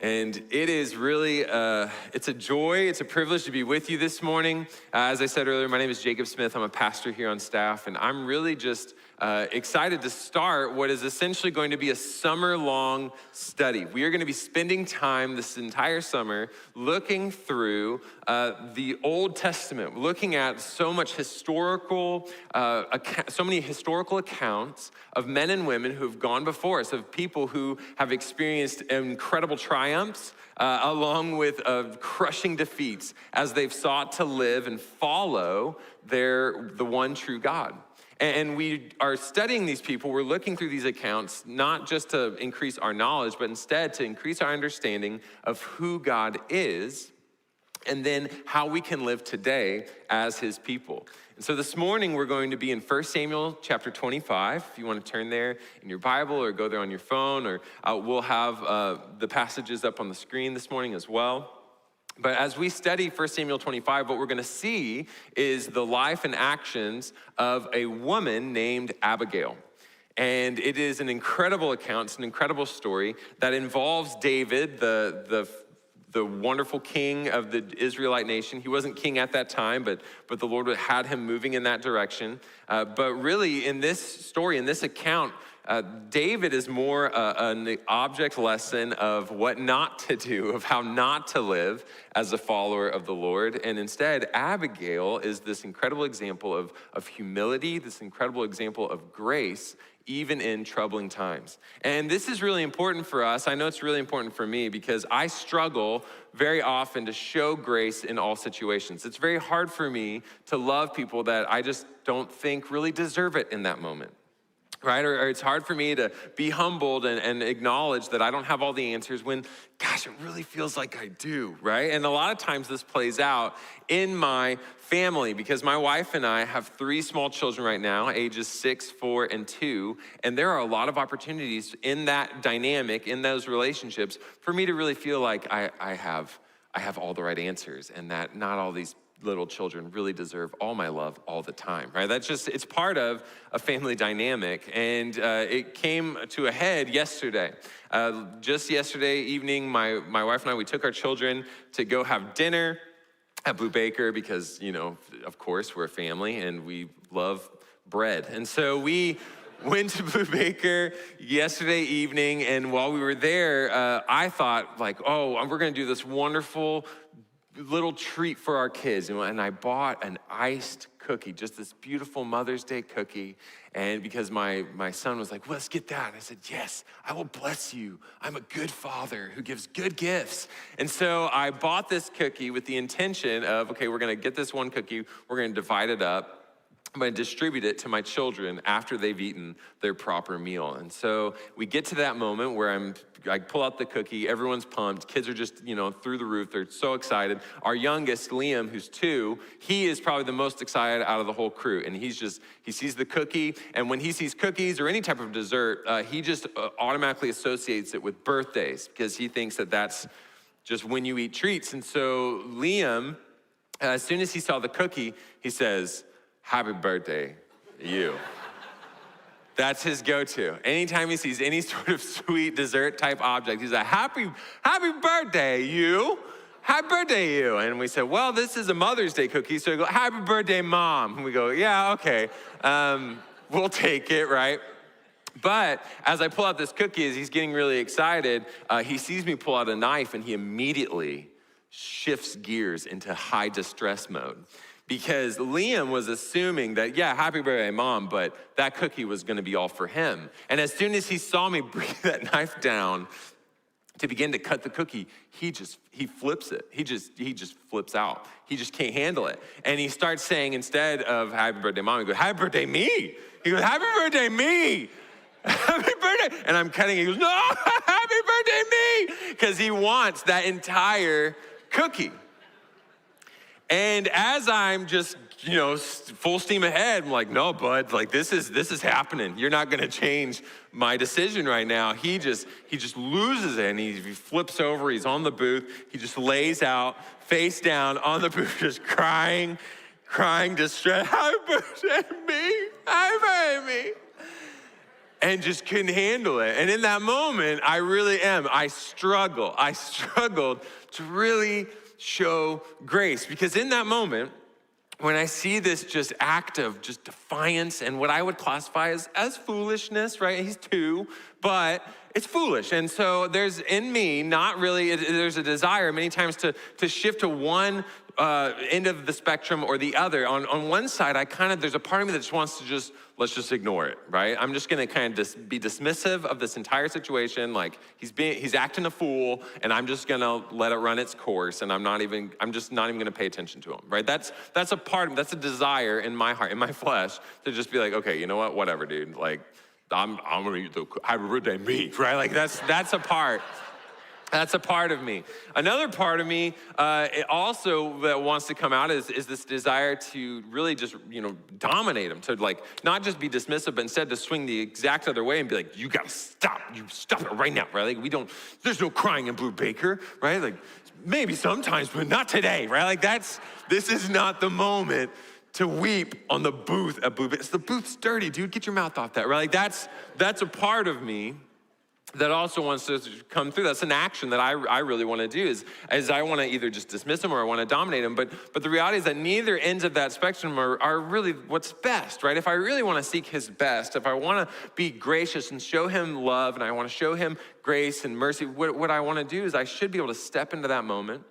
And it is really, it's a joy, it's a privilege to be with you this morning. As I said earlier, my name is Jacob Smith. I'm a pastor here on staff, and I'm really just excited to start what is essentially going to be a summer-long study. We are going to be spending time this entire summer looking through the Old Testament, looking at so many historical accounts of men and women who have gone before us, of people who have experienced incredible triumphs along with crushing defeats as they've sought to live and follow the one true God. And we are studying these people. We're looking through these accounts, not just to increase our knowledge, but instead to increase our understanding of who God is and then how we can live today as his people. And so this morning, we're going to be in 1 Samuel chapter 25. If you want to turn there in your Bible or go there on your phone, or we'll have the passages up on the screen this morning as well. But as we study 1 Samuel 25, what we're going to see is the life and actions of a woman named Abigail. And it is an incredible account, it's an incredible story that involves David, the wonderful king of the Israelite nation. He wasn't king at that time, but the Lord had him moving in that direction. But really, in this story, in this account, David is more an object lesson of what not to do, of how not to live as a follower of the Lord. And instead, Abigail is this incredible example of humility, this incredible example of grace, even in troubling times. And this is really important for us. I know it's really important for me because I struggle very often to show grace in all situations. It's very hard for me to love people that I just don't think really deserve it in that moment. Right? Or it's hard for me to be humbled and acknowledge that I don't have all the answers when, gosh, it really feels like I do, right? And a lot of times this plays out in my family because my wife and I have 3 small children right now, ages 6, 4, and 2. And there are a lot of opportunities in that dynamic, in those relationships, for me to really feel like I have all the right answers and that not all these little children really deserve all my love all the time, right? It's part of a family dynamic. And it came to a head yesterday. Just yesterday evening, my wife and I, we took our children to go have dinner at Blue Baker because, of course, we're a family and we love bread. And so we went to Blue Baker yesterday evening. And while we were there, I thought we're going to do this wonderful little treat for our kids. And I bought an iced cookie, just this beautiful Mother's Day cookie. And because my son was like, well, let's get that. And I said, yes, I will bless you. I'm a good father who gives good gifts. And so I bought this cookie with the intention of, okay, we're going to get this one cookie. We're going to divide it up. I'm going to distribute it to my children after they've eaten their proper meal. And so we get to that moment where I pull out the cookie, everyone's pumped, kids are just, through the roof, they're so excited. Our youngest, Liam, who's 2, he is probably the most excited out of the whole crew. And he sees the cookie, and when he sees cookies or any type of dessert, he just automatically associates it with birthdays because he thinks that that's just when you eat treats. And so Liam, as soon as he saw the cookie, he says, happy birthday, you. That's his go-to. Anytime he sees any sort of sweet dessert type object, he's like, happy birthday, you. Happy birthday, you. And we said, well, this is a Mother's Day cookie. So we go, happy birthday, Mom. And we go, yeah, okay. We'll take it, right? But as I pull out this cookie, as he's getting really excited, he sees me pull out a knife and he immediately shifts gears into high distress mode. Because Liam was assuming that, yeah, happy birthday, Mom, but that cookie was gonna be all for him. And as soon as he saw me bring that knife down to begin to cut the cookie, he flips it. He just flips out. He just can't handle it. And he starts saying, instead of happy birthday, Mom, he goes, happy birthday, me. He goes, happy birthday, me. Happy birthday. And I'm cutting it. He goes, no, happy birthday, me. Because he wants that entire cookie. And as I'm just, full steam ahead, I'm like, no, bud, this is happening. You're not gonna change my decision right now. He just loses it and he flips over, he's on the booth, he just lays out, face down on the booth, just crying, distressed, happy birthday me, happy birthday me. and just couldn't handle it. And in that moment, I struggled to really show grace, because in that moment, when I see this just act of just defiance and what I would classify as foolishness, right? He's 2, but it's foolish. And so there's in me, there's a desire many times to shift to one end of the spectrum or the other. On one side, there's a part of me that just wants to let's just ignore it, right? I'm just gonna kind of be dismissive of this entire situation. Like he's acting a fool, and I'm just gonna let it run its course, and I'm just not even gonna pay attention to him, right? That's a desire in my heart, in my flesh, to just be like, okay, you know what, whatever, dude. Like, I'm gonna eat the have a birthday meat, right? Like that's a part. That's a part of me. Another part of me it also that wants to come out is this desire to really just, dominate him, to like not just be dismissive, but instead to swing the exact other way and be like, you gotta stop, you stop it right now, right? Like there's no crying in Blue Baker, right? Like maybe sometimes, but not today, right? Like this is not the moment to weep on the booth at Blue Baker. The booth's dirty, dude, get your mouth off that, right? Like that's a part of me that also wants to come through. That's an action that I really want to do is I want to either just dismiss him or I want to dominate him. But the reality is that neither ends of that spectrum are really what's best, right? If I really want to seek his best, if I want to be gracious and show him love and I want to show him grace and mercy, what I want to do is I should be able to step into that moment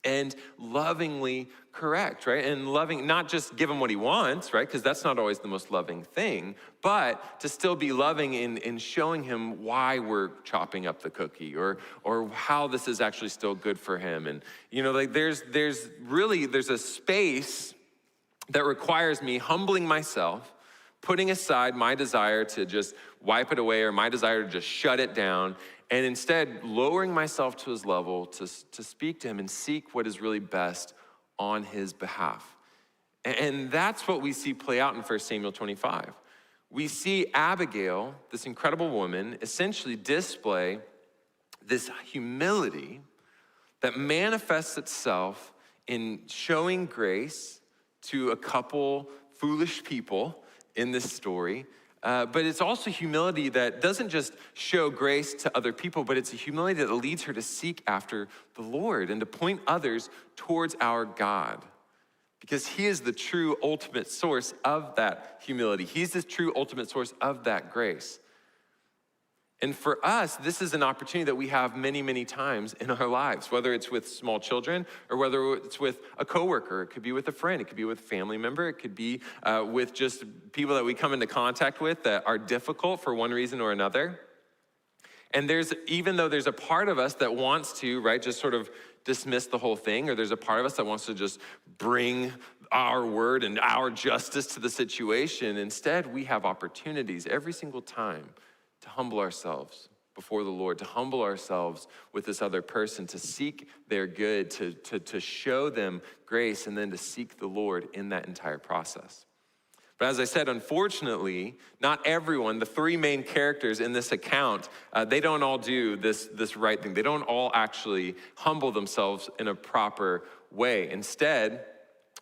and lovingly correct, right? And not just give him what he wants, right? Because that's not always the most loving thing, but to still be loving in showing him why we're chopping up the cookie or how this is actually still good for him. And, there's a space that requires me humbling myself, putting aside my desire to just wipe it away or my desire to just shut it down, and instead lowering myself to his level to speak to him and seek what is really best on his behalf. And that's what we see play out in 1 Samuel 25. We see Abigail, this incredible woman, essentially display this humility that manifests itself in showing grace to a couple foolish people in this story. But it's also humility that doesn't just show grace to other people, but it's a humility that leads her to seek after the Lord and to point others towards our God. Because he is the true ultimate source of that humility. He's the true ultimate source of that grace. And for us, this is an opportunity that we have many, many times in our lives, whether it's with small children or whether it's with a coworker. It could be with a friend. It could be with a family member. It could be with just people that we come into contact with that are difficult for one reason or another. And even though there's a part of us that wants to, right, just sort of dismiss the whole thing, or there's a part of us that wants to just bring our word and our justice to the situation, instead we have opportunities every single time to humble ourselves before the Lord, to humble ourselves with this other person, to seek their good, to show them grace, and then to seek the Lord in that entire process. But as I said, unfortunately, not everyone, the 3 main characters in this account, they don't all do this right thing. They don't all actually humble themselves in a proper way. Instead,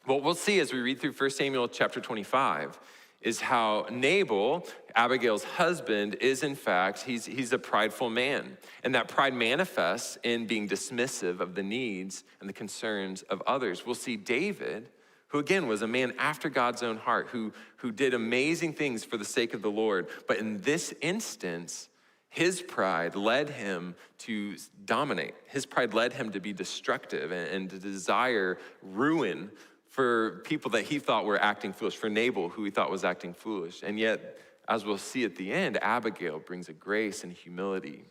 what we'll see as we read through 1 Samuel chapter 25 is how Nabal, Abigail's husband, is in fact, he's a prideful man. And that pride manifests in being dismissive of the needs and the concerns of others. We'll see David, who again was a man after God's own heart, who did amazing things for the sake of the Lord. But in this instance, his pride led him to dominate. His pride led him to be destructive and to desire ruin for people that he thought were acting foolish, for Nabal, who he thought was acting foolish. And yet, as we'll see at the end, Abigail brings a grace and humility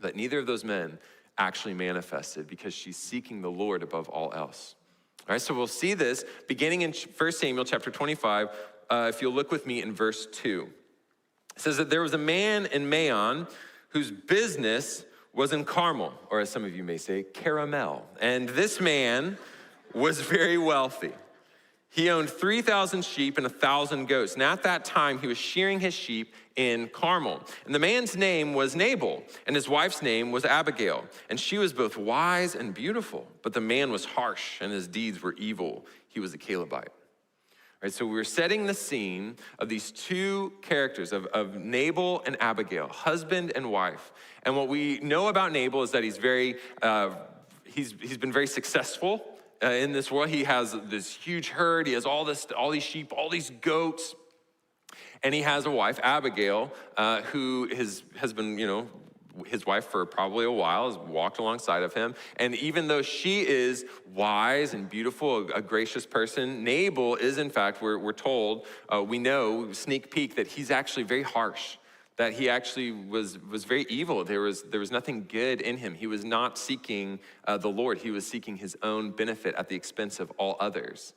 that neither of those men actually manifested because she's seeking the Lord above all else. All right, so we'll see this beginning in 1 Samuel chapter 25, if you'll look with me in verse 2. It says that there was a man in Maon whose business was in Carmel, or as some of you may say, caramel. And this man was very wealthy. He owned 3,000 sheep and 1,000 goats. And at that time, he was shearing his sheep in Carmel. And the man's name was Nabal, and his wife's name was Abigail. And she was both wise and beautiful. But the man was harsh, and his deeds were evil. He was a Calebite. Right, so we're setting the scene of these two characters of Nabal and Abigail, husband and wife. And what we know about Nabal is that he's been very successful in this world. He has this huge herd. He has all these sheep, all these goats. And he has a wife, Abigail, who has been, his wife for probably a while, has walked alongside of him. And even though she is wise and beautiful, a gracious person, Nabal is, in fact, we're told, we know, sneak peek, that he's actually very harsh, that he actually was very evil. There was nothing good in him. He was not seeking the Lord. He was seeking his own benefit at the expense of all others.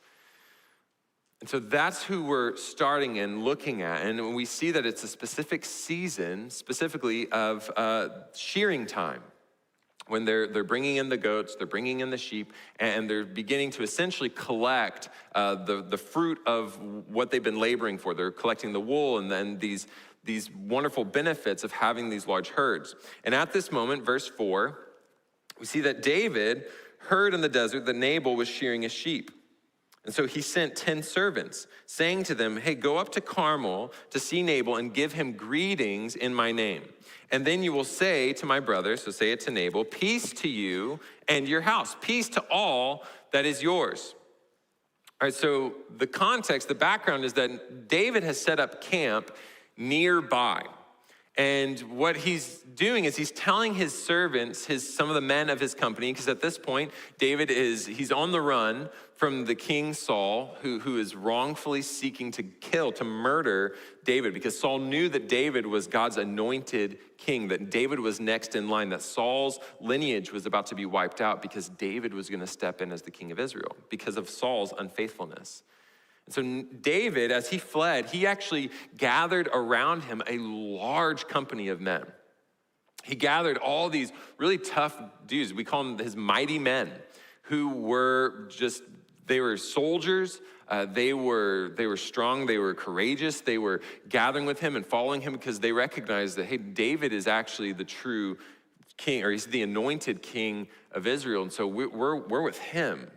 And so that's who we're starting and looking at. And we see that it's a specific season, specifically of shearing time, when they're bringing in the goats, they're bringing in the sheep, and they're beginning to essentially collect the fruit of what they've been laboring for. They're collecting the wool and then these wonderful benefits of having these large herds. And at this moment, verse 4, we see that David heard in the desert that Nabal was shearing his sheep. And so he sent 10 servants, saying to them, hey, go up to Carmel to see Nabal and give him greetings in my name. And then you will say to my brother, so say it to Nabal, peace to you and your house, peace to all that is yours. All right, so the context, the background is that David has set up camp nearby. And what he's doing is he's telling his servants, some of the men of his company, because at this point, he's on the run from the king Saul, who is wrongfully seeking to murder David, because Saul knew that David was God's anointed king, that David was next in line, that Saul's lineage was about to be wiped out because David was gonna step in as the king of Israel because of Saul's unfaithfulness. So David, as he fled, he actually gathered around him a large company of men. He gathered all these really tough dudes. We call them his mighty men, who were they were soldiers. They were strong. They were courageous. They were gathering with him and following him because they recognized that, hey, David is actually the true king, or he's the anointed king of Israel. And so we're with him.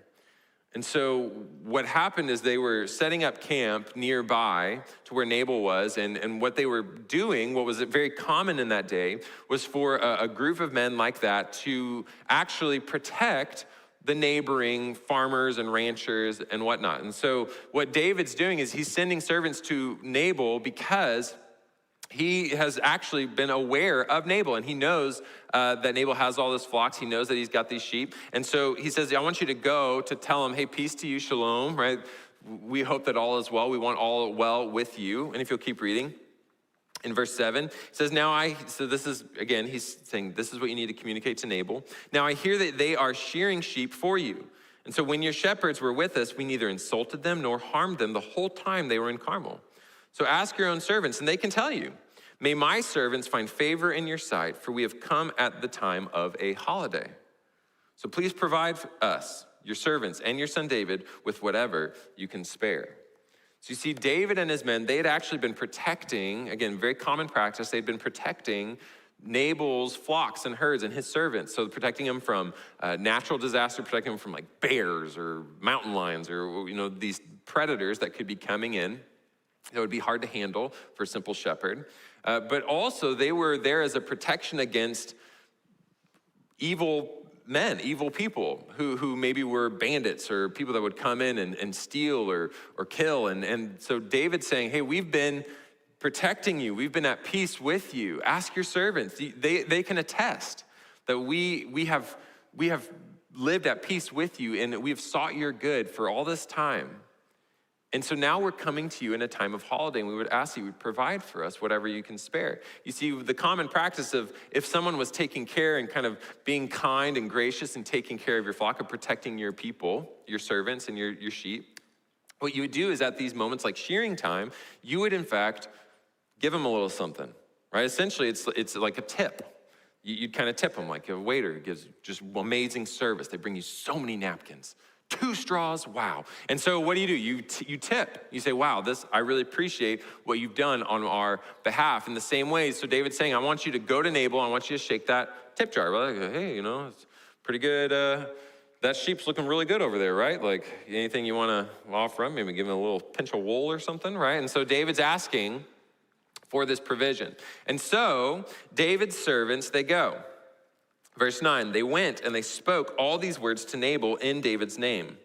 And so what happened is they were setting up camp nearby to where Nabal was, and what they were doing, what was very common in that day, was for a group of men like that to actually protect the neighboring farmers and ranchers and whatnot. And so what David's doing is he's sending servants to Nabal because he has actually been aware of Nabal, and he knows that Nabal has all his flocks. He knows that he's got these sheep. And so he says, I want you to go to tell him, hey, peace to you, shalom, right? We hope that all is well. We want all well with you. And if you'll keep reading, in verse 7, it says, so this is, again, he's saying, this is what you need to communicate to Nabal. Now I hear that they are shearing sheep for you. And so when your shepherds were with us, we neither insulted them nor harmed them the whole time they were in Carmel. So ask your own servants, and they can tell you. May my servants find favor in your sight, for we have come at the time of a holiday. So please provide us, your servants, and your son David with whatever you can spare. So you see, David and his men, they had actually been protecting, again, very common practice, they'd been protecting Nabal's flocks and herds and his servants. So protecting them from natural disaster, protecting them from like bears or mountain lions or these predators that could be coming in that would be hard to handle for a simple shepherd. But also they were there as a protection against evil men, evil people who maybe were bandits or people that would come in and steal or kill. And so David's saying, hey, we've been protecting you. We've been at peace with you. Ask your servants. They can attest that we have lived at peace with you and we've sought your good for all this time. And so now we're coming to you in a time of holiday, and we would ask you to provide for us whatever you can spare. You see, the common practice of if someone was taking care and kind of being kind and gracious and taking care of your flock and protecting your people, your servants and your sheep, what you would do is at these moments like shearing time, you would in fact give them a little something, right? Essentially, it's like a tip. You'd kind of tip them like a waiter gives just amazing service. They bring you so many napkins. 2 straws, wow. And so what do? You tip. You say, wow, I really appreciate what you've done on our behalf. In the same way, so David's saying, I want you to go to Nabal, I want you to shake that tip jar. Well, hey, it's pretty good that sheep's looking really good over there, right? Like, anything you want to offer him? Maybe give him a little pinch of wool or something, right? And so David's asking for this provision. And so David's servants, they go. Verse 9, they went and they spoke all these words to Nabal in David's name.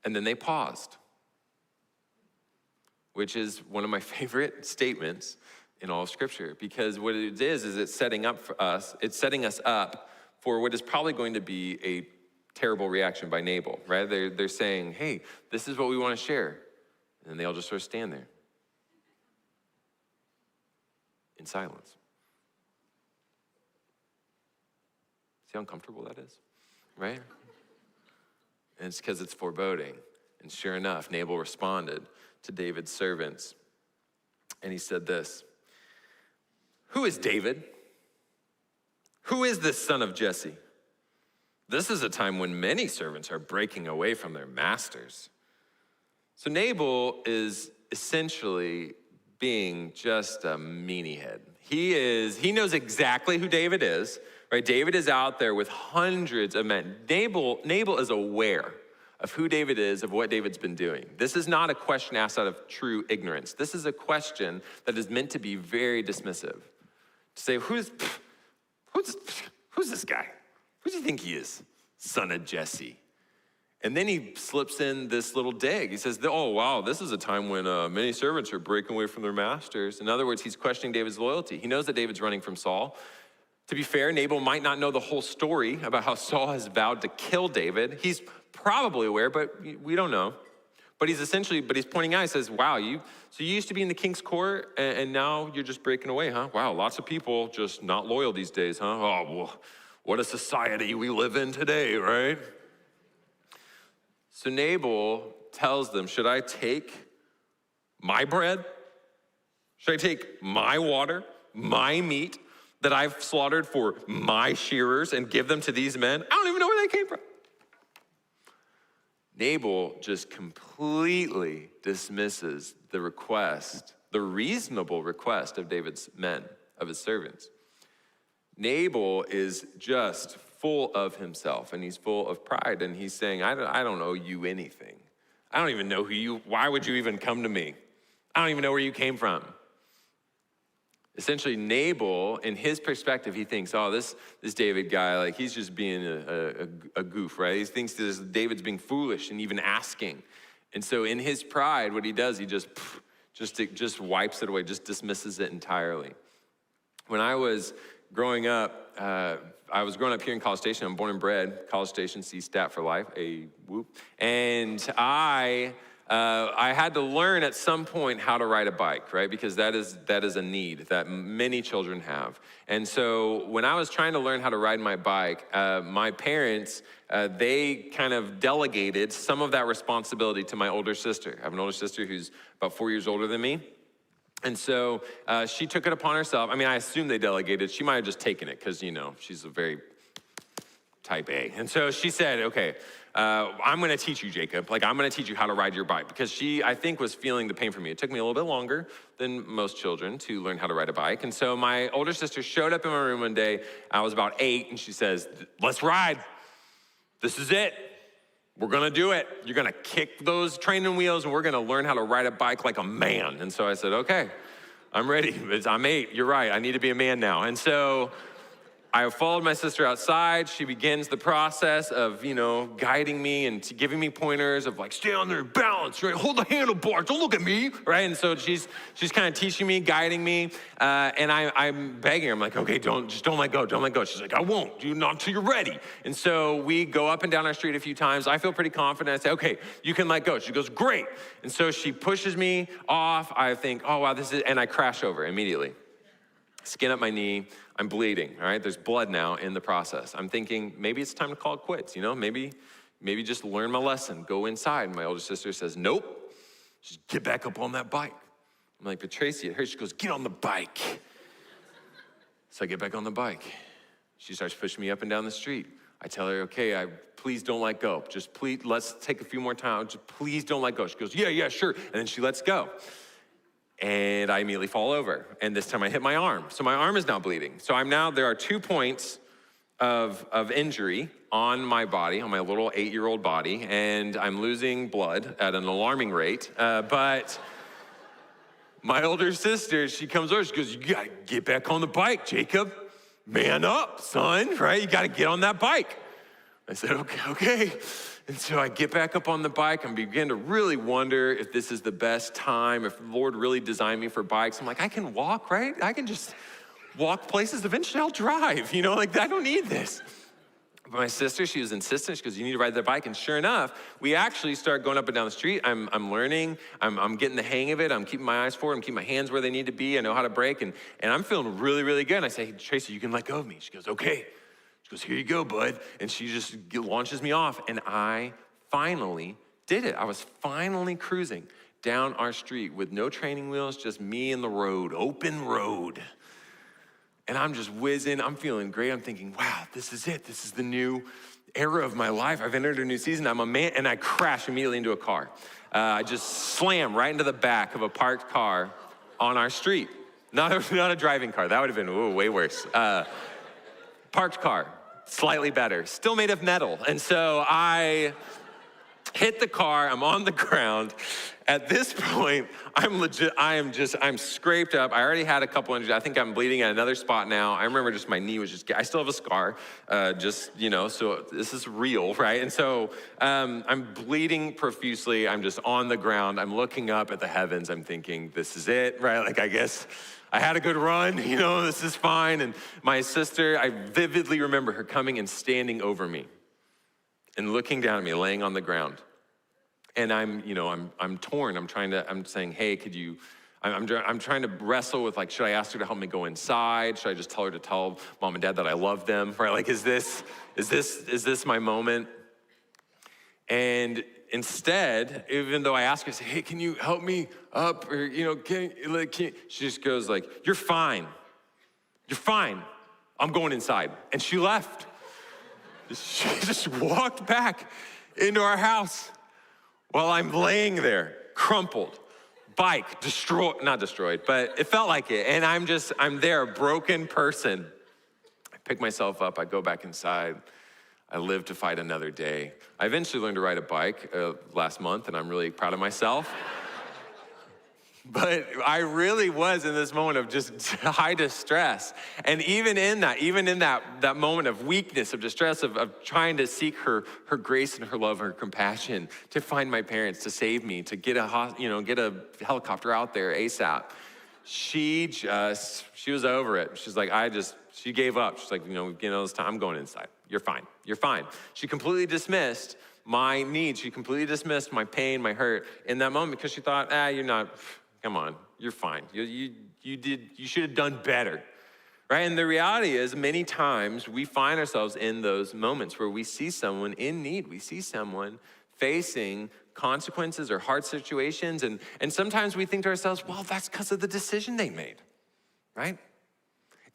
And then they paused, which is one of my favorite statements in all of Scripture, because what it is it's setting up for us, it's setting us up for what is probably going to be a terrible reaction by Nabal, right? They're saying, hey, this is what we want to share. And then they all just sort of stand there in silence. See how uncomfortable that is, right? And it's because it's foreboding. And sure enough, Nabal responded to David's servants. And he said this, who is David? Who is this son of Jesse? This is a time when many servants are breaking away from their masters. So Nabal is essentially being just a meanie head. He knows exactly who David is, right? David is out there with hundreds of men. Nabal is aware of who David is, of what David's been doing. This is not a question asked out of true ignorance. This is a question that is meant to be very dismissive. To say, who's this guy? Who do you think he is? Son of Jesse. And then he slips in this little dig. He says, oh, wow, this is a time when many servants are breaking away from their masters. In other words, he's questioning David's loyalty. He knows that David's running from Saul. To be fair, Nabal might not know the whole story about how Saul has vowed to kill David. He's probably aware, but we don't know. But he's pointing out, he says, wow, so you used to be in the king's court, and now you're just breaking away, huh? Wow, lots of people just not loyal these days, huh? Oh, well, what a society we live in today, right? So Nabal tells them, should I take my bread? Should I take my water, my meat that I've slaughtered for my shearers and give them to these men? I don't even know where they came from. Nabal just completely dismisses the request, the reasonable request of David's men, of his servants. Nabal is just full of himself, and he's full of pride, and he's saying, I don't owe you anything. I don't even know why would you even come to me? I don't even know where you came from. Essentially, Nabal, in his perspective, he thinks, oh, this David guy, like, he's just being a goof, right? He thinks David's being foolish and even asking. And so in his pride, what he does, he just wipes it away, just dismisses it entirely. When I was growing up, I was growing up here in College Station. I'm born and bred, College Station, C-Stat for life, a whoop. And I had to learn at some point how to ride a bike, right? Because that is a need that many children have. And so when I was trying to learn how to ride my bike, my parents, they kind of delegated some of that responsibility to my older sister. I have an older sister who's about 4 years older than me. And so she took it upon herself. I mean, I assume they delegated. She might have just taken it because, she's a very type A. And so she said, okay, I'm going to teach you, Jacob. Like, I'm going to teach you how to ride your bike, because she, I think, was feeling the pain from me. It took me a little bit longer than most children to learn how to ride a bike. And so my older sister showed up in my room one day. I was about 8, and she says, let's ride. This is it. We're going to do it. You're going to kick those training wheels, and we're going to learn how to ride a bike like a man. And so I said, okay, I'm ready. I'm 8. You're right. I need to be a man now. And so I followed my sister outside. She begins the process of, guiding me and giving me pointers of, like, stay on there, balance, right? Hold the handlebar, don't look at me, right? And so she's kind of teaching me, guiding me, and I'm begging her. I'm like, okay, don't let go, don't let go. She's like, I won't, not until you're ready. And so we go up and down our street a few times. I feel pretty confident. I say, okay, you can let go. She goes, great. And so she pushes me off. I think, oh, wow, and I crash over immediately. Skin up my knee, I'm bleeding, all right? There's blood now in the process. I'm thinking, maybe it's time to call it quits, maybe just learn my lesson, go inside. And my older sister says, nope, just get back up on that bike. I'm like, but Tracy, it hurts. She goes, get on the bike. So I get back on the bike. She starts pushing me up and down the street. I tell her, okay, please don't let go. Just please, let's take a few more times. Just please don't let go. She goes, yeah, sure. And then she lets go. And I immediately fall over. And this time I hit my arm. So my arm is now bleeding. So there are 2 points of injury on my body, on my little 8-year-old body, and I'm losing blood at an alarming rate. But my older sister, she comes over, she goes, "You gotta get back on the bike, Jacob. Man up, son, right? You gotta get on that bike." I said, okay. And so I get back up on the bike and begin to really wonder if this is the best time, if the Lord really designed me for bikes. I'm like, I can walk, right? I can just walk places. Eventually I'll drive, like I don't need this. But my sister, she was insistent. She goes, "You need to ride the bike." And sure enough, we actually start going up and down the street. I'm learning. I'm getting the hang of it. I'm keeping my eyes forward. I'm keeping my hands where they need to be. I know how to brake. And I'm feeling really, really good. And I say, "Hey, Tracy, you can let go of me." She goes, "Okay." She goes, "Here you go, bud." And she just launches me off. And I finally did it. I was finally cruising down our street with no training wheels, just me and the road, open road. And I'm just whizzing. I'm feeling great. I'm thinking, wow, this is it. This is the new era of my life. I've entered a new season. I'm a man. And I crash immediately into a car. I just slam right into the back of a parked car on our street. Not a driving car. That would have been way worse. Parked car, slightly better. Still made of metal. And so I hit the car. I'm on the ground. At this point, I'm scraped up. I already had a couple injuries. I think I'm bleeding at another spot now. I remember just my knee was I still have a scar, so this is real, right? And so I'm bleeding profusely. I'm just on the ground. I'm looking up at the heavens. I'm thinking, this is it, right? Like, I guess I had a good run, this is fine. And my sister, I vividly remember her coming and standing over me and looking down at me, laying on the ground. And I'm torn. I'm saying, "Hey, could you?" I'm trying to wrestle with, like, should I ask her to help me go inside? Should I just tell her to tell mom and dad that I love them? Right? Like, is this my moment? And instead, even though I ask her, I say, "Hey, can you help me up?" Or can she just goes like, "You're fine. You're fine. I'm going inside." And she left. She just walked back into our house. While I'm laying there, crumpled, bike, not destroyed, but it felt like it. And I'm there, a broken person. I pick myself up, I go back inside. I live to fight another day. I eventually learned to ride a bike last month, and I'm really proud of myself. But I really was in this moment of just high distress. And even in that moment of weakness, of distress, of trying to seek her grace and her love and her compassion, to find my parents, to save me, to get a helicopter out there ASAP, she was over it. She's like, she gave up. She's like, this time, I'm going inside. You're fine. You're fine. She completely dismissed my needs. She completely dismissed my pain, my hurt in that moment, because she thought, you're not... Come on, you're fine. You should have done better, right? And the reality is, many times we find ourselves in those moments where we see someone in need. We see someone facing consequences or hard situations, and sometimes we think to ourselves, well, that's because of the decision they made, right?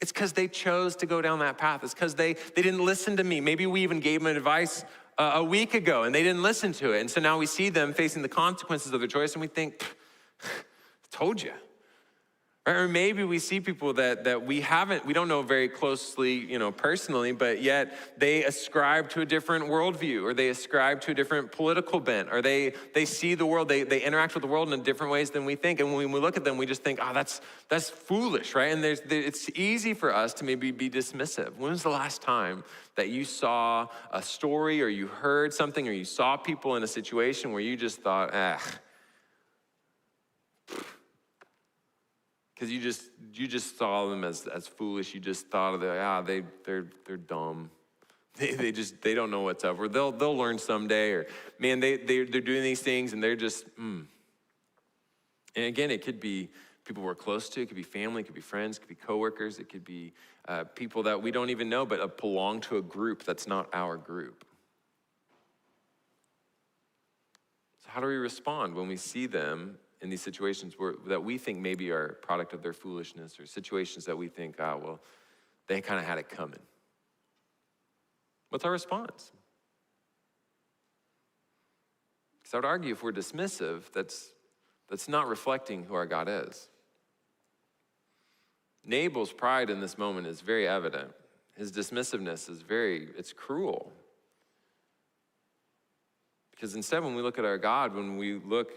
It's because they chose to go down that path. It's because they didn't listen to me. Maybe we even gave them advice a week ago, and they didn't listen to it. And so now we see them facing the consequences of their choice, and we think, told you. Or maybe we see people that we don't know very closely, personally, but yet they ascribe to a different worldview, or they ascribe to a different political bent, or they see the world, they interact with the world in different ways than we think. And when we look at them, we just think, that's foolish, right? And it's easy for us to maybe be dismissive. When was the last time that you saw a story, or you heard something, or you saw people in a situation where you just thought, because you just saw them as foolish. You just thought of they're dumb. They don't know what's up. Or they'll learn someday. Or man, they're doing these things and they're just. And again, it could be people we're close to. It could be family. It could be friends. It could be coworkers. It could be people that we don't even know, but belong to a group that's not our group. So how do we respond when we see them in these situations that we think maybe are a product of their foolishness, or situations that we think, they kind of had it coming? What's our response? Because I would argue if we're dismissive, that's not reflecting who our God is. Nabal's pride in this moment is very evident. His dismissiveness is it's cruel. Because instead, when we look at our God, when we look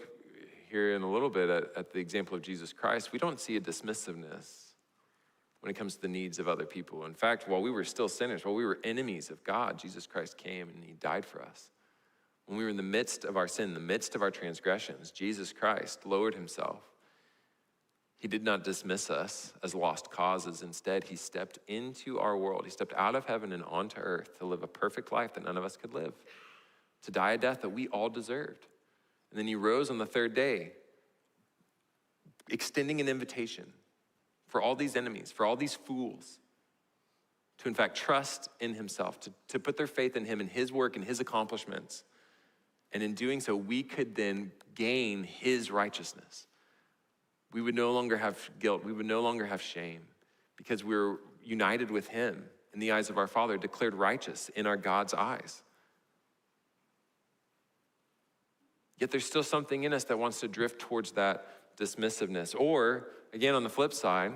here in a little bit at the example of Jesus Christ, we don't see a dismissiveness when it comes to the needs of other people. In fact, while we were still sinners, while we were enemies of God, Jesus Christ came and he died for us. When we were in the midst of our sin, the midst of our transgressions, Jesus Christ lowered himself. He did not dismiss us as lost causes. Instead, he stepped into our world. He stepped out of heaven and onto earth to live a perfect life that none of us could live, to die a death that we all deserved. And then he rose on the third day, extending an invitation for all these enemies, for all these fools, to in fact trust in himself, to put their faith in him and his work and his accomplishments. And in doing so, we could then gain his righteousness. We would no longer have guilt. We would no longer have shame because we're united with him in the eyes of our Father, declared righteous in our God's eyes. Yet there's still something in us that wants to drift towards that dismissiveness. Or, again, on the flip side,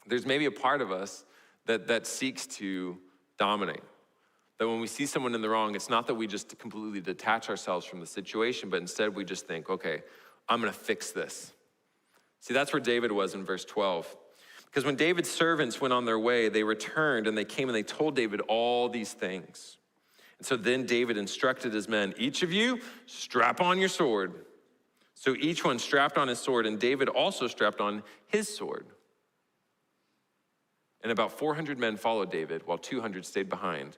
there's maybe a part of us that seeks to dominate. That when we see someone in the wrong, it's not that we just completely detach ourselves from the situation, but instead we just think, okay, I'm gonna fix this. See, that's where David was in verse 12. Because when David's servants went on their way, they returned and they came and they told David all these things. And so then David instructed his men, each of you strap on your sword. So each one strapped on his sword, and David also strapped on his sword. And about 400 men followed David, while 200 stayed behind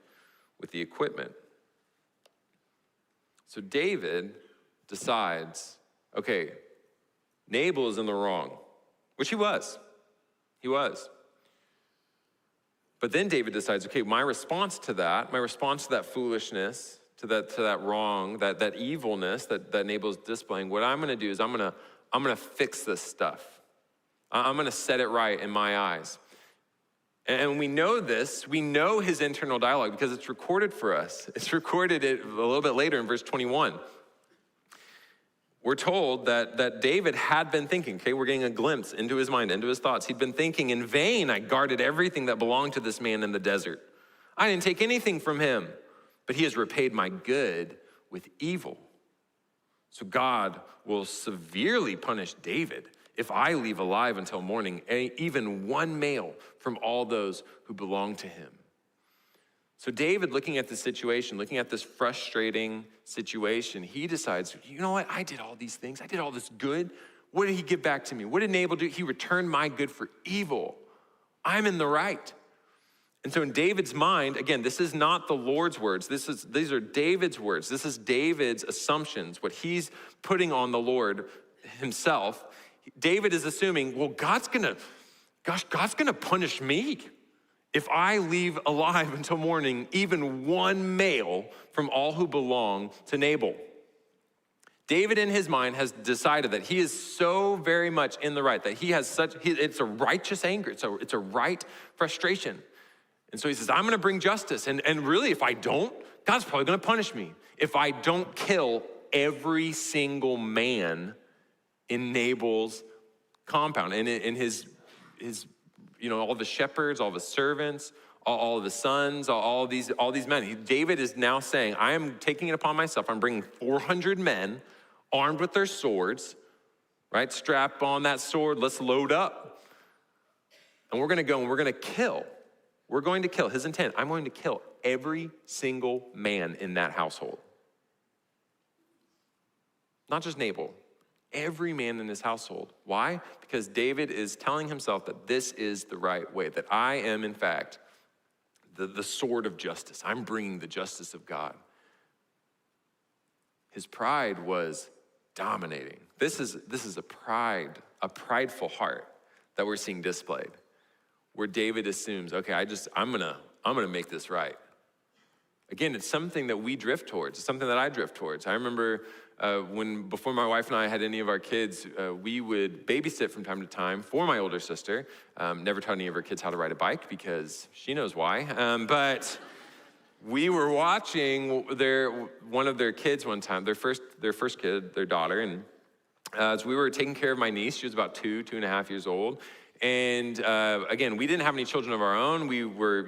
with the equipment. So David decides, okay, Nabal is in the wrong, which he was. He was. But then David decides, okay, my response to that foolishness, to that wrong, that evilness that Nabal's displaying, what I'm gonna do is I'm gonna fix this stuff. I'm gonna set it right in my eyes. And we know this, we know his internal dialogue because it's recorded for us. It's recorded a little bit later in verse 21. We're told that David had been thinking, okay, we're getting a glimpse into his mind, into his thoughts. He'd been thinking, in vain I guarded everything that belonged to this man in the desert. I didn't take anything from him, but he has repaid my good with evil. So God will severely punish David if I leave alive until morning, even one male from all those who belong to him. So David, looking at the situation, looking at this frustrating situation, he decides, you know what? I did all these things. I did all this good. What did he give back to me? What did Nabal do? He returned my good for evil. I'm in the right. And so in David's mind, again, this is not the Lord's words. These are David's words. This is David's assumptions, what he's putting on the Lord himself. David is assuming, well, God's gonna punish me if I leave alive until morning even one male from all who belong to Nabal. David in his mind has decided that he is so very much in the right, that he has it's a righteous anger, it's a right frustration. And so he says, I'm gonna bring justice, and really if I don't, God's probably gonna punish me if I don't kill every single man in Nabal's compound, and in his all the shepherds, all the servants, all of the sons, all these men. David is now saying, I am taking it upon myself. I'm bringing 400 men armed with their swords, right? Strap on that sword, let's load up. And we're gonna go and we're gonna kill. We're going to kill, his intent, I'm going to kill every single man in that household. Not just Nabal, every man in his household. Why? Because David is telling himself that this is the right way, that I am, in fact, the sword of justice. I'm bringing the justice of God. His pride was dominating. This is a prideful heart that we're seeing displayed, where David assumes, okay, I'm gonna make this right. Again, it's something that we drift towards. It's something that I drift towards. I remember before my wife and I had any of our kids, we would babysit from time to time for my older sister. Never taught any of her kids how to ride a bike because she knows why. But we were watching one of their kids one time, their first kid, their daughter, and as we were taking care of my niece, she was about 2.5 years old, And again, we didn't have any children of our own. We were,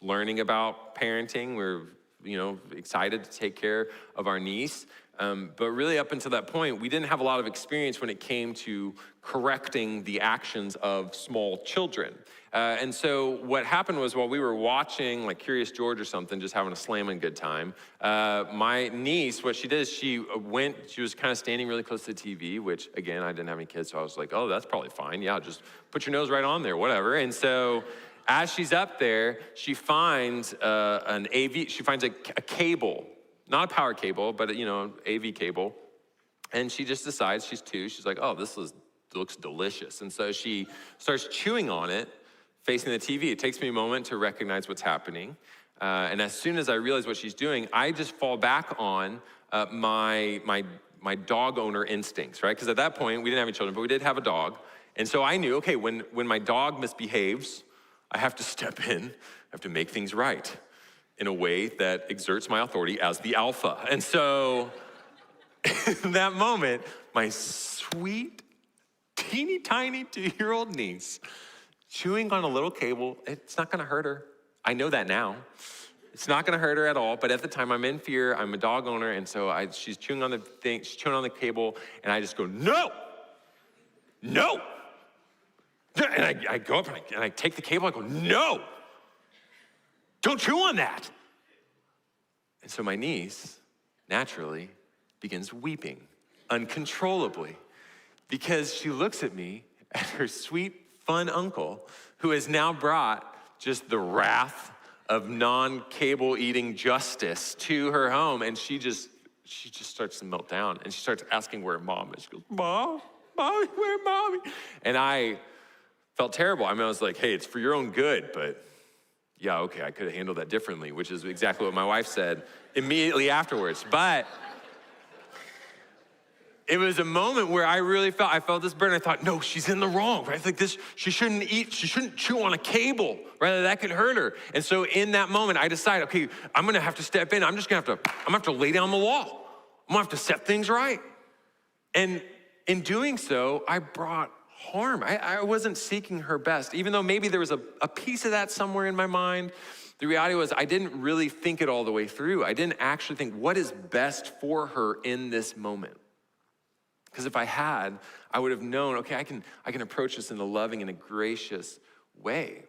learning about parenting. We were, excited to take care of our niece. But really up until that point, we didn't have a lot of experience when it came to correcting the actions of small children. And so what happened was while we were watching like Curious George or something, just having a slamming good time, my niece, what she did is she was kind of standing really close to the TV, which again, I didn't have any kids, so I was like, oh, that's probably fine. Yeah, just put your nose right on there, whatever. And so as she's up there, she finds she finds a cable, not a power cable, but AV cable. And she just decides, she's 2, she's like, oh, this looks delicious. And so she starts chewing on it, facing the TV. It takes me a moment to recognize what's happening. And as soon as I realize what she's doing, I just fall back on my dog owner instincts, right? Because at that point, we didn't have any children, but we did have a dog. And so I knew, okay, when my dog misbehaves, I have to step in, I have to make things right in a way that exerts my authority as the alpha. And so in that moment, my sweet, teeny tiny 2-year-old niece chewing on a little cable, it's not gonna hurt her. I know that now. It's not gonna hurt her at all, but at the time I'm in fear, I'm a dog owner, and so she's chewing on the thing, she's chewing on the cable, and I just go, no, no. And I go up and I take the cable, I go, no, don't chew on that. And so my niece, naturally, begins weeping uncontrollably because she looks at me and her sweet, fun uncle, who has now brought just the wrath of non-cable eating justice to her home. And she just starts to melt down and she starts asking where mom is. She goes, Mom, Mommy, where Mommy? And I felt terrible. I mean, I was like, hey, it's for your own good, but yeah, okay, I could have handled that differently, which is exactly what my wife said immediately afterwards. But it was a moment where I felt this burden. I thought, no, she's in the wrong, right? Like this, she shouldn't chew on a cable, right? That could hurt her. And so in that moment, I decided, okay, I'm gonna have to step in. I'm gonna have to lay down the law. I'm gonna have to set things right. And in doing so, I brought harm. I wasn't seeking her best, even though maybe there was a piece of that somewhere in my mind. The reality was I didn't really think it all the way through. I didn't actually think what is best for her in this moment. Because if I had, I would have known, okay, I can approach this in a loving and a gracious way.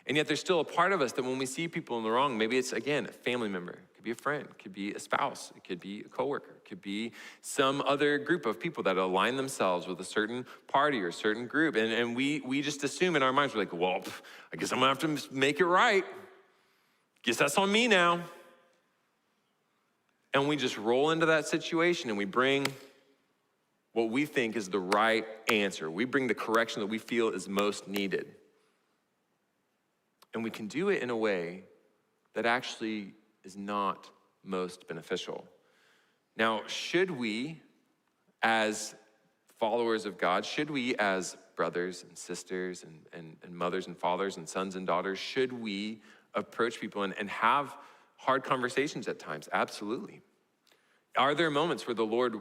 And yet there's still a part of us that when we see people in the wrong, maybe it's, again, a family member, it could be a friend, it could be a spouse, it could be a coworker, it could be some other group of people that align themselves with a certain party or a certain group. And we just assume in our minds, we're like, well, I guess I'm gonna have to make it right. Guess that's on me now. And we just roll into that situation and we bring what we think is the right answer. We bring the correction that we feel is most needed. And we can do it in a way that actually is not most beneficial. Now, should we, as followers of God, should we as brothers and sisters and mothers and fathers and sons and daughters, should we approach people and have hard conversations at times? Absolutely. Are there moments where the Lord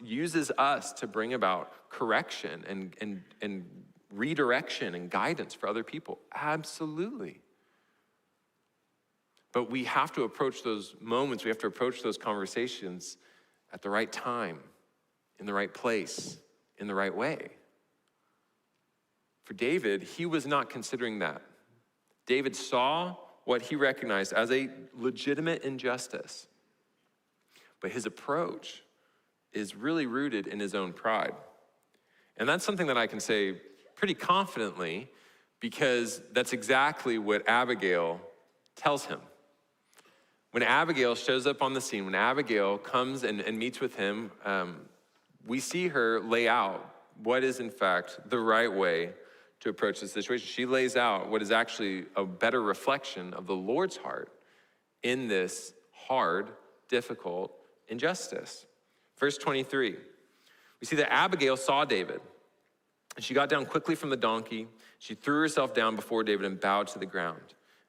uses us to bring about correction and redirection and guidance for other people? Absolutely. But we have to approach those moments, we have to approach those conversations at the right time, in the right place, in the right way. For David, he was not considering that. David saw what he recognized as a legitimate injustice. But his approach is really rooted in his own pride. And that's something that I can say pretty confidently because that's exactly what Abigail tells him. When Abigail shows up on the scene, when Abigail comes and meets with him, we see her lay out what is in fact the right way to approach the situation. She lays out what is actually a better reflection of the Lord's heart in this hard, difficult injustice. Verse 23, we see that Abigail saw David, and she got down quickly from the donkey. She threw herself down before David and bowed to the ground.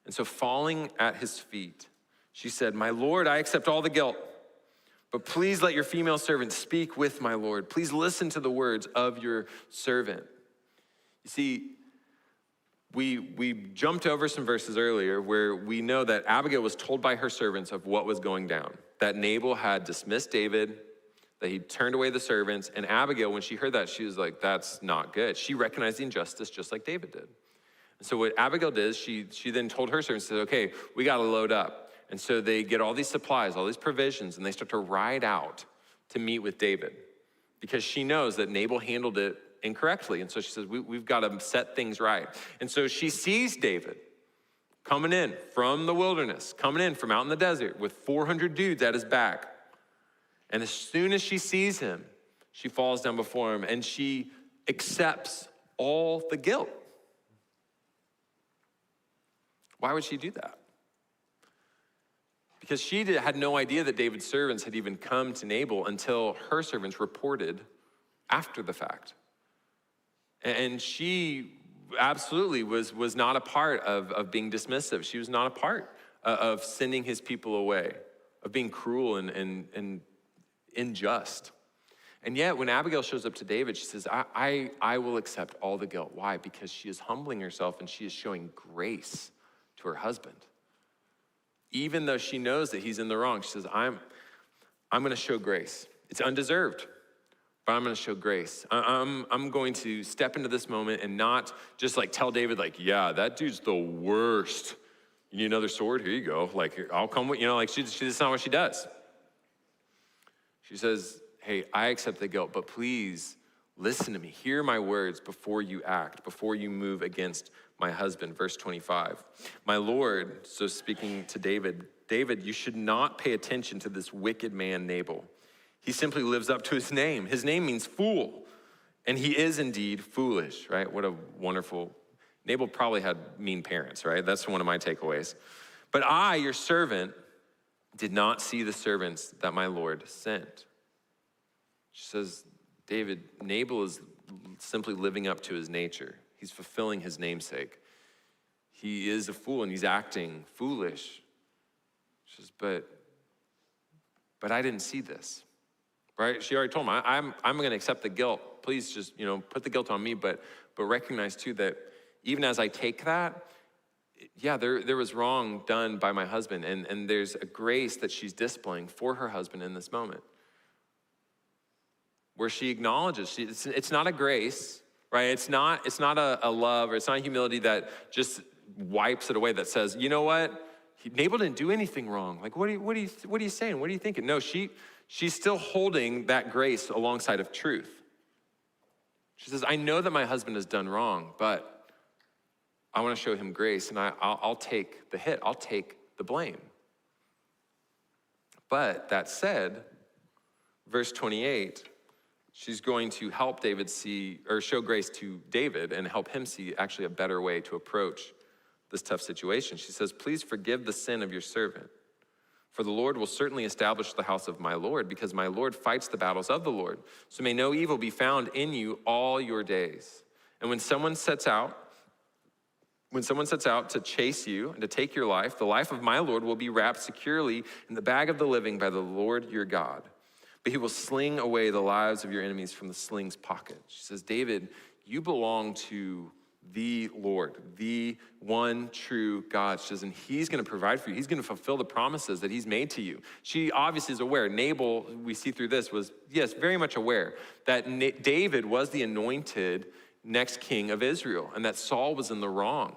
And so falling at his feet, she said, "My Lord, I accept all the guilt, but please let your female servant speak with my Lord. Please listen to the words of your servant. You see, we jumped over some verses earlier where we know that Abigail was told by her servants of what was going down, that Nabal had dismissed David, that he turned away the servants, and Abigail, when she heard that, she was like, that's not good. She recognized the injustice just like David did. And so what Abigail did, she then told her servants, said, okay, we got to load up. And so they get all these supplies, all these provisions, and they start to ride out to meet with David because she knows that Nabal handled it incorrectly. And so she says, we've got to set things right. And so she sees David coming in from the wilderness, coming in from out in the desert with 400 dudes at his back. And as soon as she sees him, she falls down before him and she accepts all the guilt. Why would she do that? Because she had no idea that David's servants had even come to Nabal until her servants reported after the fact. And she absolutely was not a part of being dismissive. She was not a part of sending his people away, of being cruel and unjust. And yet, when Abigail shows up to David, she says, I will accept all the guilt. Why? Because she is humbling herself and she is showing grace to her husband. Even though she knows that he's in the wrong, she says, I'm going to show grace. It's undeserved, but I'm going to show grace. I'm going to step into this moment and not just like tell David, like, yeah, that dude's the worst. You need another sword? Here you go. Like, I'll come with, like that's not what she does. She says, hey, I accept the guilt, but please listen to me. Hear my words before you act, before you move against my husband. Verse 25, my Lord, so speaking to David, you should not pay attention to this wicked man, Nabal. He simply lives up to his name. His name means fool, and he is indeed foolish, right? What a wonderful, Nabal probably had mean parents, right? That's one of my takeaways. But I, your servant, did not see the servants that my Lord sent. She says, David, Nabal is simply living up to his nature. He's fulfilling his namesake. He is a fool and he's acting foolish. She says, but I didn't see this, right? She already told him, I'm going to accept the guilt. Please just, put the guilt on me, but recognize too that even as I take that, yeah, there was wrong done by my husband, and there's a grace that she's displaying for her husband in this moment, where she acknowledges it's not a grace, right? It's not a love, or it's not a humility that just wipes it away, that says, you know what? Nabal didn't do anything wrong. Like, what are you saying? What are you thinking? No, she's still holding that grace alongside of truth. She says, I know that my husband has done wrong, but I want to show him grace, and I'll take the hit. I'll take the blame. But that said, verse 28, she's going to help David show grace to David and help him see actually a better way to approach this tough situation. She says, please forgive the sin of your servant, for the Lord will certainly establish the house of my Lord, because my Lord fights the battles of the Lord. So may no evil be found in you all your days. And when someone sets out to chase you and to take your life, the life of my Lord will be wrapped securely in the bag of the living by the Lord your God. But he will sling away the lives of your enemies from the sling's pocket. She says, David, you belong to the Lord, the one true God. She says, and he's going to provide for you. He's going to fulfill the promises that he's made to you. She obviously is aware. Nabal, we see through this, was, yes, very much aware that David was the anointed next king of Israel and that Saul was in the wrong.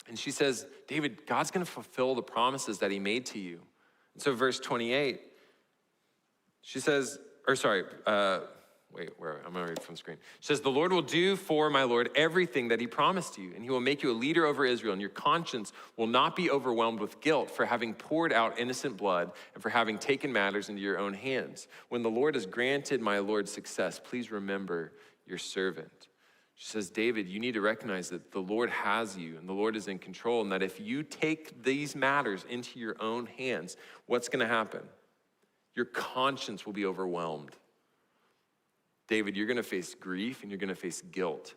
And she says, David, God's going to fulfill the promises that he made to you. And so verse 28, she says, I'm going to read from the screen. She says, the Lord will do for my Lord everything that he promised you, and he will make you a leader over Israel, and your conscience will not be overwhelmed with guilt for having poured out innocent blood and for having taken matters into your own hands. When the Lord has granted my Lord success, please remember your servant. She says, David, you need to recognize that the Lord has you and the Lord is in control, and that if you take these matters into your own hands, what's going to happen? Your conscience will be overwhelmed. David, you're going to face grief and you're going to face guilt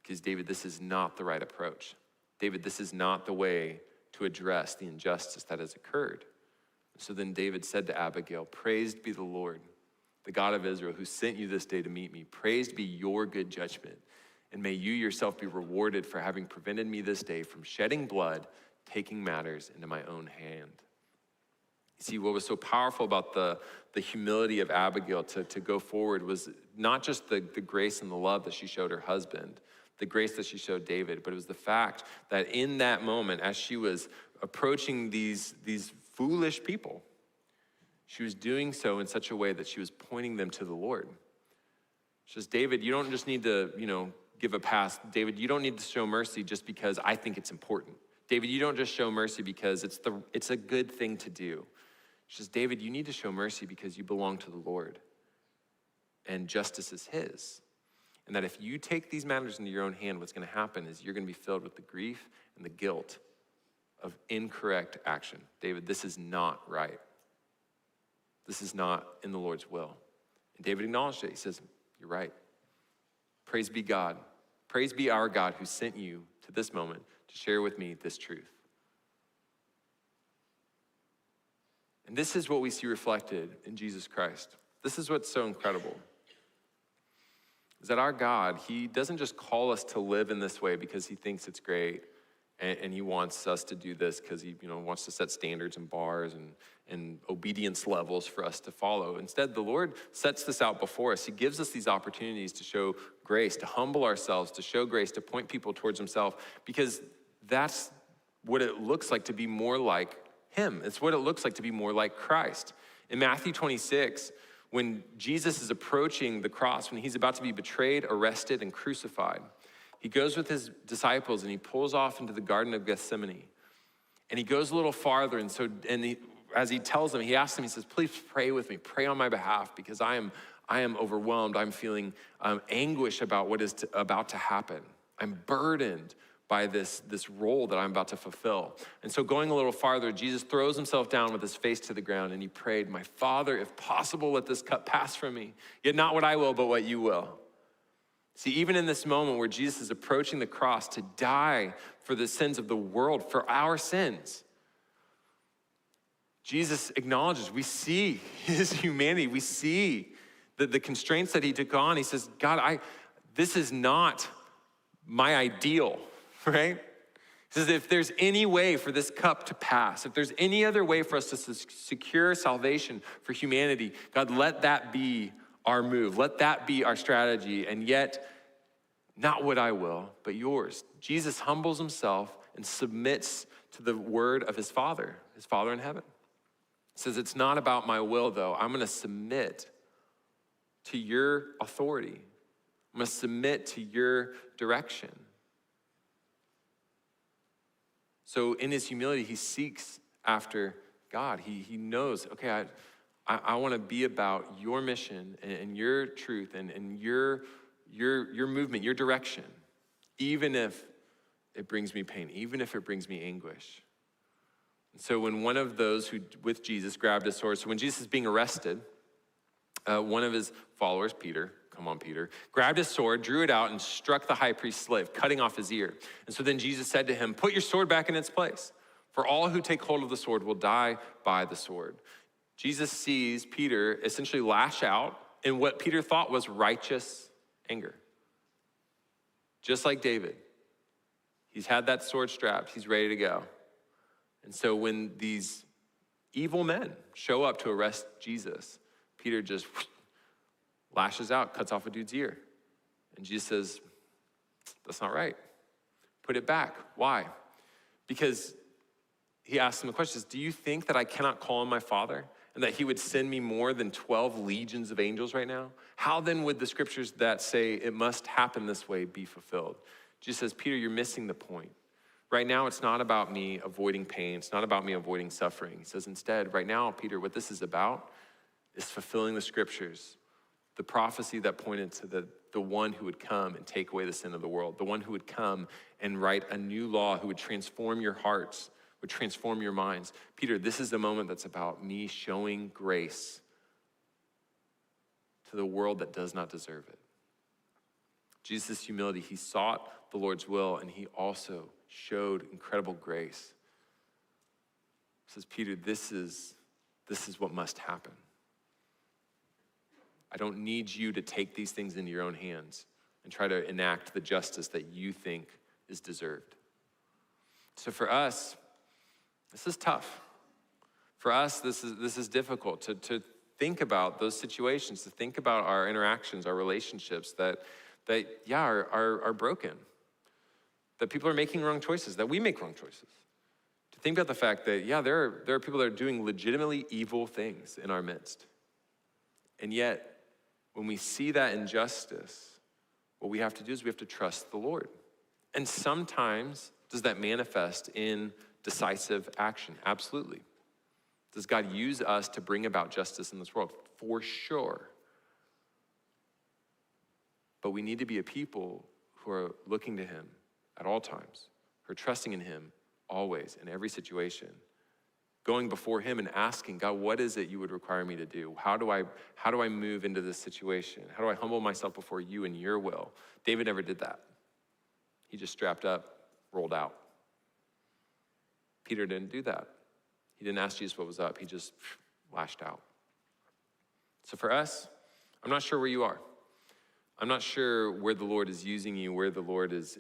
because, David, this is not the right approach. David, this is not the way to address the injustice that has occurred. So then David said to Abigail, praised be the Lord, the God of Israel, who sent you this day to meet me. Praised be your good judgment And may you yourself be rewarded for having prevented me this day from shedding blood, taking matters into my own hand. You see, what was so powerful about the humility of Abigail to go forward was not just the grace and the love that she showed her husband, the grace that she showed David, but it was the fact that in that moment, as she was approaching these foolish people, she was doing so in such a way that she was pointing them to the Lord. She says, David, you don't just need to, give a pass. David, you don't need to show mercy just because I think it's important. David, you don't just show mercy because it's a good thing to do. She says, David, you need to show mercy because you belong to the Lord, and justice is his. And that if you take these matters into your own hand, what's going to happen is you're going to be filled with the grief and the guilt of incorrect action. David, this is not right. This is not in the Lord's will. And David acknowledged it. He says, you're right. Praise be God. Praise be our God who sent you to this moment to share with me this truth. And this is what we see reflected in Jesus Christ. This is what's so incredible. Is that our God, he doesn't just call us to live in this way because he thinks it's great and he wants us to do this because he wants to set standards and bars and obedience levels for us to follow. Instead, the Lord sets this out before us. He gives us these opportunities to show grace, to humble ourselves, to show grace, to point people towards himself, because that's what it looks like to be more like him. It's what it looks like to be more like Christ. In Matthew 26, when Jesus is approaching the cross, when he's about to be betrayed, arrested, and crucified, he goes with his disciples and he pulls off into the Garden of Gethsemane. And he goes a little farther, as he tells them, he asks them, he says, please pray with me, pray on my behalf, because I am overwhelmed. I'm feeling anguish about what is about to happen. I'm burdened by this role that I'm about to fulfill. And so going a little farther, Jesus throws himself down with his face to the ground and he prayed, my Father, if possible, let this cup pass from me. Yet not what I will, but what you will. See, even in this moment where Jesus is approaching the cross to die for the sins of the world, for our sins, Jesus acknowledges, we see his humanity, we see the constraints that he took on. He says, God, this is not my ideal, right? He says, if there's any way for this cup to pass, if there's any other way for us to secure salvation for humanity, God, let that be our move. Let that be our strategy. And yet, not what I will, but yours. Jesus humbles himself and submits to the word of his Father in heaven. He says, it's not about my will, though. I'm going to submit to your authority. I'm going to submit to your direction. So in his humility, he seeks after God. He knows, okay, I want to be about your mission and your truth and your movement, your direction, even if it brings me pain, even if it brings me anguish. And so when one of those who with Jesus grabbed his sword, so when Jesus is being arrested, one of his followers, Peter, grabbed his sword, drew it out, and struck the high priest's slave, cutting off his ear. And so then Jesus said to him, put your sword back in its place, for all who take hold of the sword will die by the sword. Jesus sees Peter essentially lash out in what Peter thought was righteous anger. Just like David, he's had that sword strapped, he's ready to go. And so when these evil men show up to arrest Jesus, Peter just lashes out, cuts off a dude's ear. And Jesus says, that's not right. Put it back. Why? Because he asks him the question, do you think that I cannot call on my Father and that he would send me more than 12 legions of angels right now? How then would the scriptures that say it must happen this way be fulfilled? Jesus says, Peter, you're missing the point. Right now, it's not about me avoiding pain. It's not about me avoiding suffering. He says, instead, right now, Peter, what this is about is fulfilling the scriptures, the prophecy that pointed to the one who would come and take away the sin of the world, the one who would come and write a new law, who would transform your hearts, would transform your minds. Peter, this is the moment that's about me showing grace to the world that does not deserve it. Jesus' humility, he sought the Lord's will, and he also showed incredible grace. He says, Peter, this is what must happen. I don't need you to take these things into your own hands and try to enact the justice that you think is deserved. So for us, this is tough. For us, this is difficult to think about those situations, to think about our interactions, our relationships that are broken, that people are making wrong choices, that we make wrong choices. To think about the fact that, there are people that are doing legitimately evil things in our midst. And yet, when we see that injustice, what we have to do is we have to trust the Lord. And sometimes, does that manifest in decisive action? Absolutely. Does God use us to bring about justice in this world? For sure. But we need to be a people who are looking to him at all times, who are trusting in him always, in every situation, going before him and asking, God, what is it you would require me to do? How do I move into this situation? How do I humble myself before you and your will? David never did that. He just strapped up, rolled out. Peter didn't do that. He didn't ask Jesus what was up. He just lashed out. So for us, I'm not sure where you are. I'm not sure where the Lord is using you, where the Lord is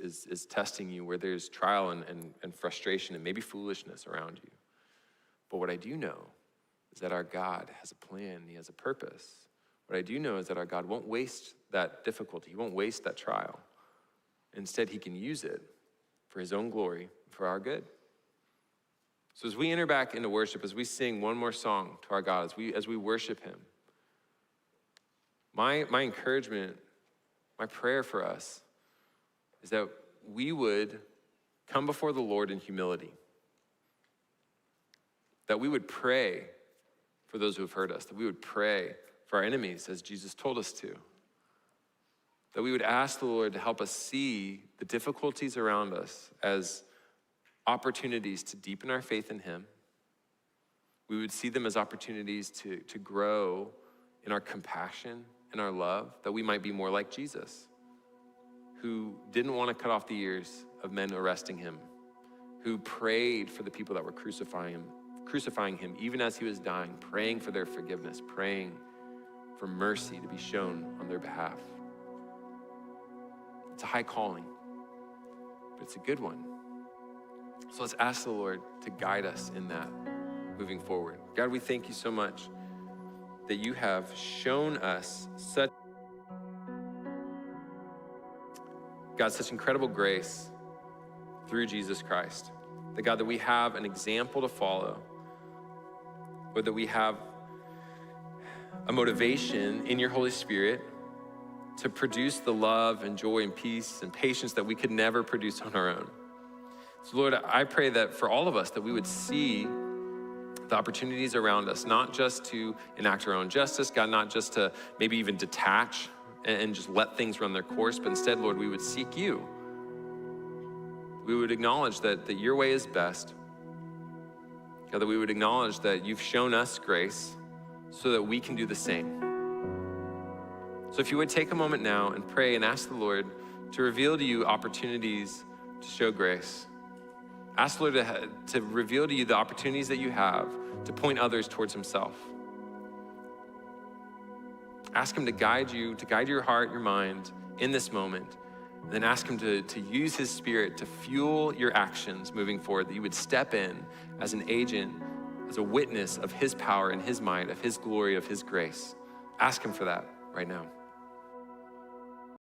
testing you, where there's trial and frustration and maybe foolishness around you. But what I do know is that our God has a plan. He has a purpose. What I do know is that our God won't waste that difficulty. He won't waste that trial. Instead, he can use it for his own glory, for our good. So as we enter back into worship, as we sing one more song to our God, as we worship him, my encouragement, my prayer for us is that we would come before the Lord in humility, that we would pray for those who have hurt us, that we would pray for our enemies as Jesus told us to, that we would ask the Lord to help us see the difficulties around us as opportunities to deepen our faith in him. We would see them as opportunities to grow in our compassion and our love, that we might be more like Jesus, who didn't want to cut off the ears of men arresting him, who prayed for the people that were crucifying him even as he was dying, praying for their forgiveness, praying for mercy to be shown on their behalf. It's a high calling, but it's a good one. So let's ask the Lord to guide us in that moving forward. God, we thank you so much that you have shown us such incredible grace through Jesus Christ. That God, that we have an example to follow, or that we have a motivation in your Holy Spirit to produce the love and joy and peace and patience that we could never produce on our own. So Lord, I pray that for all of us, that we would see the opportunities around us, not just to enact our own justice, God, not just to maybe even detach and just let things run their course, but instead, Lord, we would seek you. We would acknowledge that your way is best. God, that we would acknowledge that you've shown us grace so that we can do the same. So if you would take a moment now and pray and ask the Lord to reveal to you opportunities to show grace. Ask the Lord to reveal to you the opportunities that you have to point others towards himself. Ask him to guide you, to guide your heart, your mind in this moment. And then ask him to use his Spirit to fuel your actions moving forward, that you would step in as an agent, as a witness of his power and his might, of his glory, of his grace. Ask him for that right now.